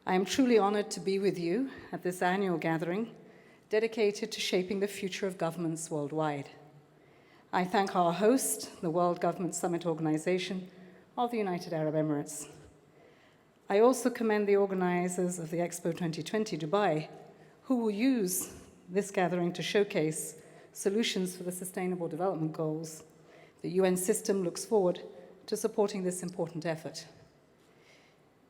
I am truly honored to be with you at this annual gathering dedicated to shaping the future of governments worldwide. I thank our host, the World Government Summit Organization of the United Arab Emirates. I also commend the organizers of the Expo 2020 Dubai, who will use this gathering to showcase solutions for the Sustainable Development Goals. The UN system looks forward to supporting this important effort.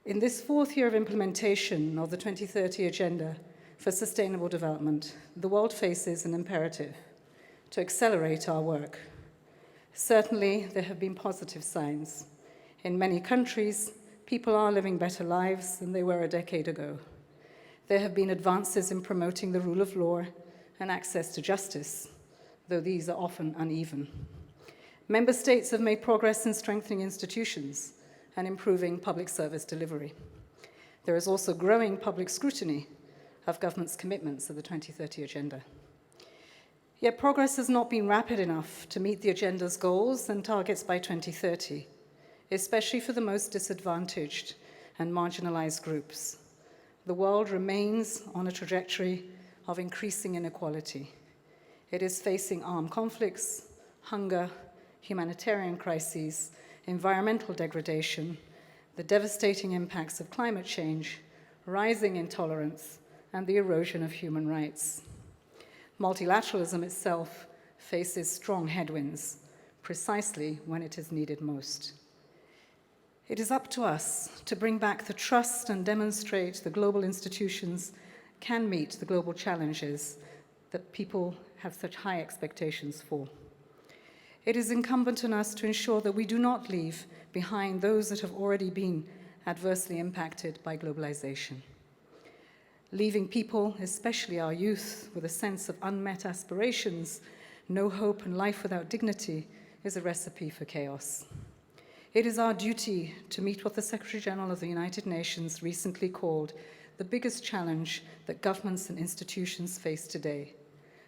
In this fourth year of implementation of the 2030 Agenda for Sustainable Development, the world faces an imperative to accelerate our work. Certainly, there have been positive signs. In many countries, people are living better lives than they were a decade ago. There have been advances in promoting the rule of law and access to justice, though these are often uneven. Member states have made progress in strengthening institutions and improving public service delivery. There is also growing public scrutiny of government's commitments to the 2030 Agenda. Yet progress has not been rapid enough to meet the agenda's goals and targets by 2030, especially for the most disadvantaged and marginalized groups. The world remains on a trajectory of increasing inequality. It is facing armed conflicts, hunger, humanitarian crises, environmental degradation, the devastating impacts of climate change, rising intolerance, and the erosion of human rights. Multilateralism itself faces strong headwinds, precisely when it is needed most. It is up to us to bring back the trust and demonstrate the global institutions can meet the global challenges that people have such high expectations for. It is incumbent on us to ensure that we do not leave behind those that have already been adversely impacted by globalization. Leaving people, especially our youth, with a sense of unmet aspirations, no hope, and life without dignity is a recipe for chaos. It is our duty to meet what the Secretary-General of the United Nations recently called the biggest challenge that governments and institutions face today,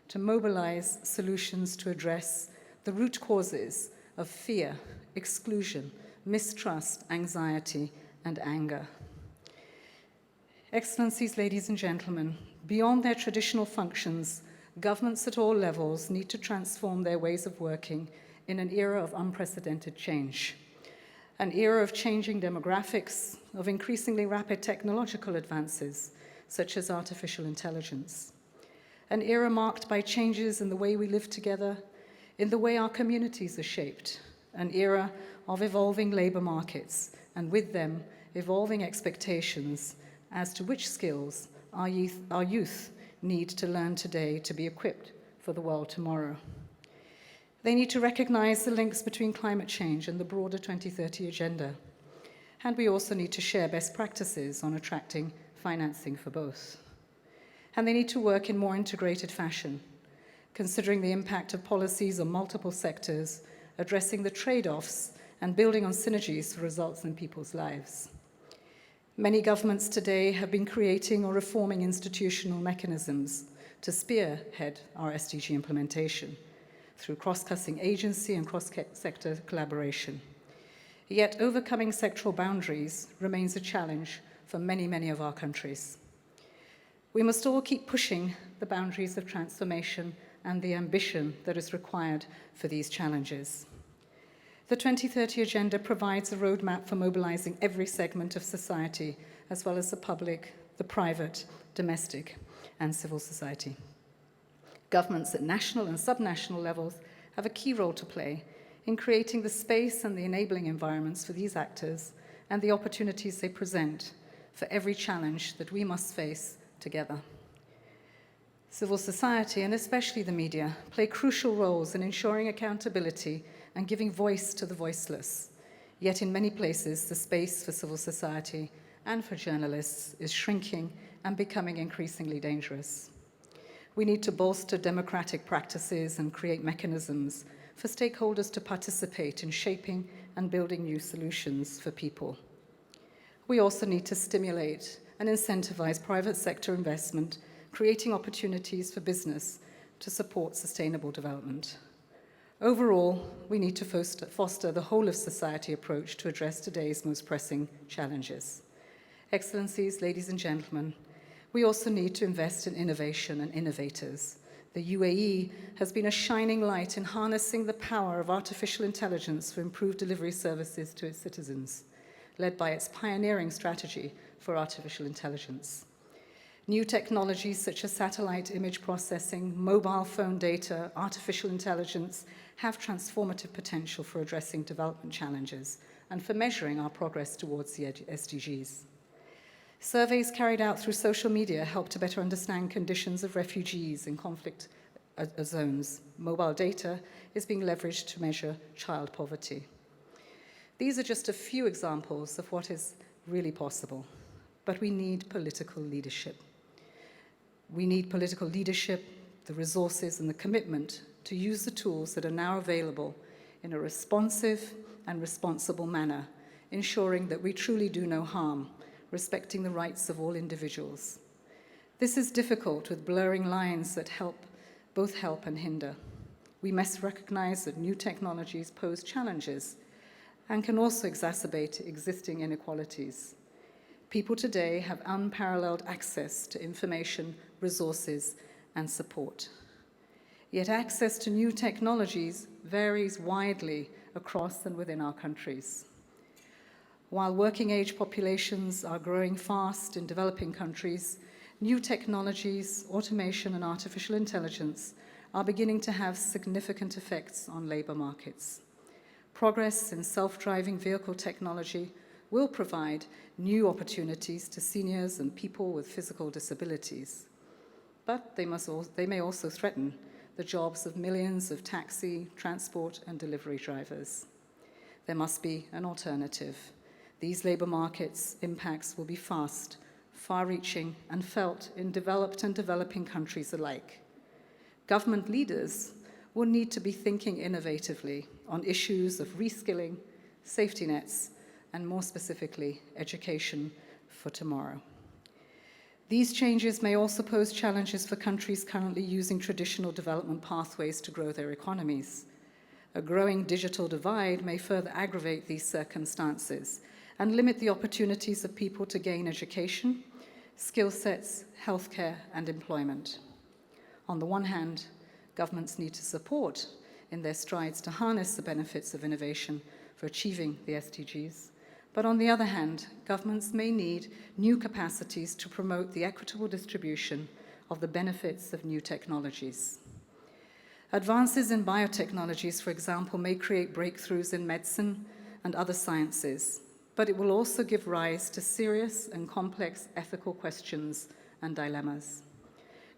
to mobilize solutions to address the root causes of fear, exclusion, mistrust, anxiety, and anger. Excellencies, ladies and gentlemen, beyond their traditional functions, governments at all levels need to transform their ways of working in an era of unprecedented change, an era of changing demographics, of increasingly rapid technological advances, such as artificial intelligence, an era marked by changes in the way we live together, in the way our communities are shaped, an era of evolving labor markets, and with them, evolving expectations as to which skills our youth need to learn today to be equipped for the world tomorrow. They need to recognize the links between climate change and the broader 2030 Agenda. And we also need to share best practices on attracting financing for both. And they need to work in more integrated fashion, considering the impact of policies on multiple sectors, addressing the trade-offs, and building on synergies for results in people's lives. Many governments today have been creating or reforming institutional mechanisms to spearhead our SDG implementation through cross-cutting agency and cross-sector collaboration. Yet overcoming sectoral boundaries remains a challenge for many, many of our countries. We must all keep pushing the boundaries of transformation and the ambition that is required for these challenges. The 2030 Agenda provides a roadmap for mobilizing every segment of society, as well as the public, the private, domestic, and civil society. Governments at national and subnational levels have a key role to play in creating the space and the enabling environments for these actors and the opportunities they present for every challenge that we must face together. Civil society, and especially the media, play crucial roles in ensuring accountability and giving voice to the voiceless. Yet in many places, the space for civil society and for journalists is shrinking and becoming increasingly dangerous. We need to bolster democratic practices and create mechanisms for stakeholders to participate in shaping and building new solutions for people. We also need to stimulate and incentivize private sector investment, creating opportunities for business to support sustainable development. Overall, we need to foster the whole of society approach to address today's most pressing challenges. Excellencies, ladies and gentlemen, we also need to invest in innovation and innovators. The UAE has been a shining light in harnessing the power of artificial intelligence for improved delivery services to its citizens, led by its pioneering strategy for artificial intelligence. New technologies such as satellite image processing, mobile phone data, artificial intelligence have transformative potential for addressing development challenges and for measuring our progress towards the SDGs. Surveys carried out through social media help to better understand conditions of refugees in conflict zones. Mobile data is being leveraged to measure child poverty. These are just a few examples of what is really possible, but we need political leadership. We need political leadership, the resources and the commitment to use the tools that are now available in a responsive and responsible manner, ensuring that we truly do no harm, respecting the rights of all individuals. This is difficult with blurring lines that both help and hinder. We must recognize that new technologies pose challenges and can also exacerbate existing inequalities. People today have unparalleled access to information, resources, and support. Yet access to new technologies varies widely across and within our countries. While working-age populations are growing fast in developing countries, new technologies, automation, and artificial intelligence are beginning to have significant effects on labor markets. Progress in self-driving vehicle technology will provide new opportunities to seniors and people with physical disabilities. But they may also threaten the jobs of millions of taxi, transport, and delivery drivers. There must be an alternative. These labor markets' impacts will be fast, far-reaching, and felt in developed and developing countries alike. Government leaders will need to be thinking innovatively on issues of reskilling, safety nets, and more specifically, education for tomorrow. These changes may also pose challenges for countries currently using traditional development pathways to grow their economies. A growing digital divide may further aggravate these circumstances and limit the opportunities of people to gain education, skill sets, healthcare, and employment. On the one hand, governments need to support in their strides to harness the benefits of innovation for achieving the SDGs. But on the other hand, governments may need new capacities to promote the equitable distribution of the benefits of new technologies. Advances in biotechnologies, for example, may create breakthroughs in medicine and other sciences, but it will also give rise to serious and complex ethical questions and dilemmas.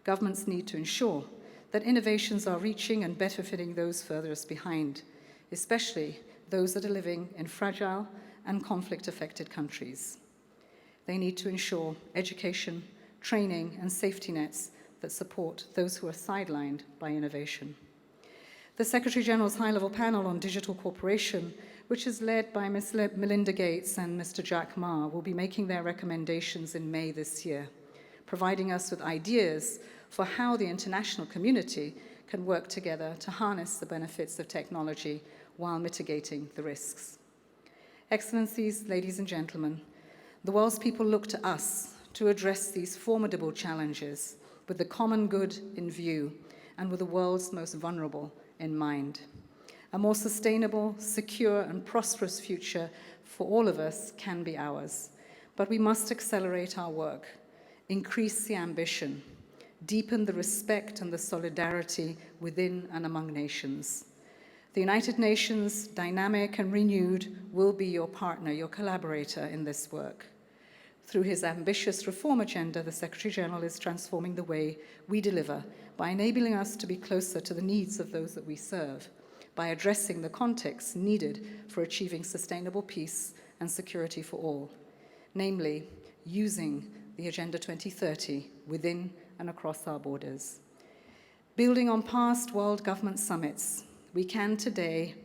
Governments need to ensure that innovations are reaching and better fitting those furthest behind, especially those that are living in fragile and conflict-affected countries. They need to ensure education, training, and safety nets that support those who are sidelined by innovation. The Secretary-General's High-Level Panel on Digital Cooperation, which is led by Ms. Melinda Gates and Mr. Jack Ma, will be making their recommendations in May this year, providing us with ideas for how the international community can work together to harness the benefits of technology while mitigating the risks. Excellencies, ladies and gentlemen, the world's people look to us to address these formidable challenges with the common good in view and with the world's most vulnerable in mind. A more sustainable, secure, and prosperous future for all of us can be ours, but we must accelerate our work, increase the ambition, deepen the respect and the solidarity within and among nations. The United Nations, dynamic and renewed, will be your partner, your collaborator in this work. Through his ambitious reform agenda, the Secretary-General is transforming the way we deliver by enabling us to be closer to the needs of those that we serve, by addressing the context needed for achieving sustainable peace and security for all, namely using the Agenda 2030 within and across our borders. Building on past World Government Summits, we can today,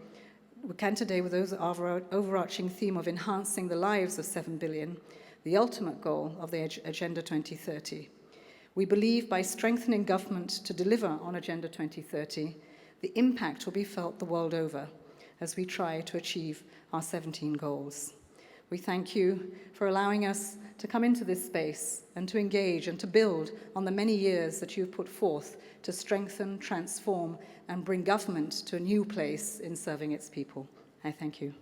with those overarching theme of enhancing the lives of 7 billion, the ultimate goal of the Agenda 2030. We believe by strengthening government to deliver on Agenda 2030, the impact will be felt the world over as we try to achieve our 17 goals. We thank you for allowing us to come into this space and to engage and to build on the many years that you've put forth to strengthen, transform, and bring government to a new place in serving its people. I thank you.